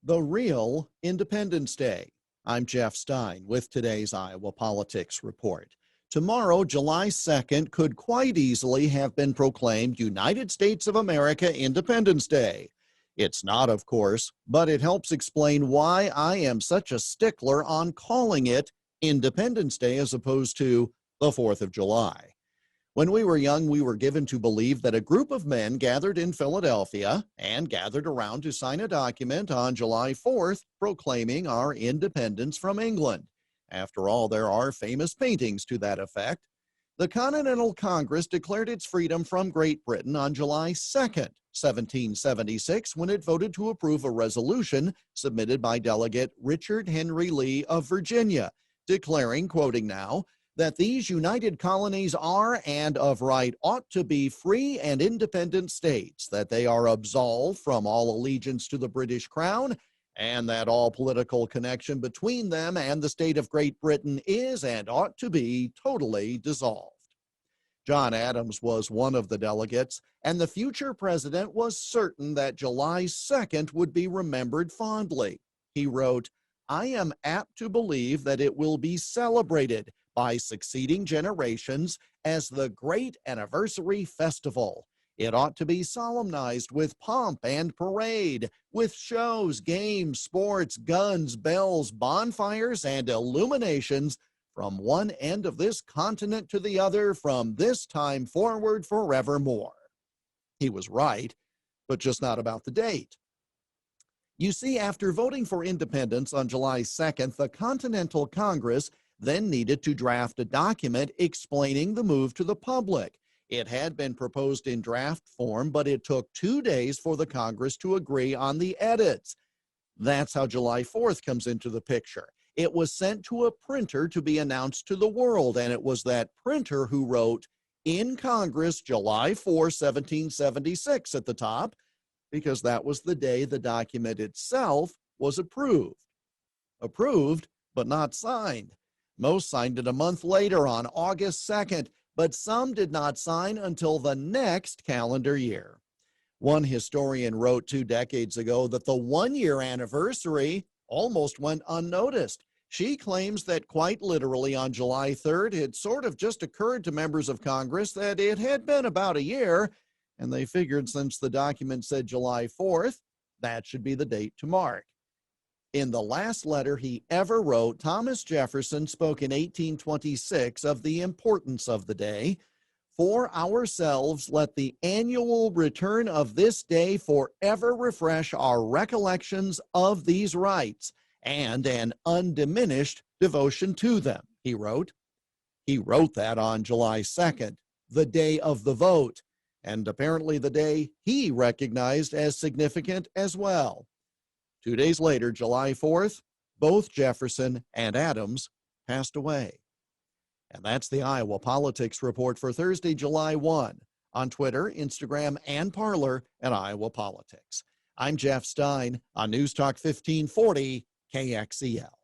The real Independence Day. I'm Jeff Stein with today's Iowa Politics Report. Tomorrow, July 2nd, could quite easily have been proclaimed United States of America Independence Day. It's not, of course, but it helps explain why I am such a stickler on calling it Independence Day as opposed to the 4th of July. When we were young, we were given to believe that a group of men gathered in Philadelphia and gathered around to sign a document on July 4th proclaiming our independence from England. After all, there are famous paintings to that effect. The Continental Congress declared its freedom from Great Britain on July 2nd, 1776, when it voted to approve a resolution submitted by Delegate Richard Henry Lee of Virginia, declaring, quoting now, that these united colonies are and of right ought to be free and independent states, that they are absolved from all allegiance to the British Crown, and that all political connection between them and the state of Great Britain is and ought to be totally dissolved. John Adams was one of the delegates, and the future president was certain that July 2nd would be remembered fondly. He wrote, "I am apt to believe that it will be celebrated by succeeding generations as the great anniversary festival. It ought to be solemnized with pomp and parade, with shows, games, sports, guns, bells, bonfires, and illuminations from one end of this continent to the other from this time forward forevermore." He was right, but just not about the date. You see, after voting for independence on July 2nd, the Continental Congress then needed to draft a document explaining the move to the public. It had been proposed in draft form, but it took 2 days for the Congress to agree on the edits. That's how July 4th comes into the picture. It was sent to a printer to be announced to the world, and it was that printer who wrote, "In Congress, July 4, 1776 at the top, because that was the day the document itself was approved. Approved, but not signed. Most signed it a month later on August 2nd, but some did not sign until the next calendar year. One historian wrote 2 decades ago that the 1-year anniversary almost went unnoticed. She claims that quite literally on July 3rd, it sort of just occurred to members of Congress that it had been about a year, and they figured since the document said July 4th, that should be the date to mark. In the last letter he ever wrote, Thomas Jefferson spoke in 1826 of the importance of the day. "For ourselves, let the annual return of this day forever refresh our recollections of these rights and an undiminished devotion to them," he wrote. He wrote that on July 2nd, the day of the vote, and apparently the day he recognized as significant as well. 2 days later, July 4th, both Jefferson and Adams passed away. And that's the Iowa Politics Report for Thursday, July 1, on Twitter, Instagram, and Parler at Iowa Politics. I'm Jeff Stein on News Talk 1540 KXEL.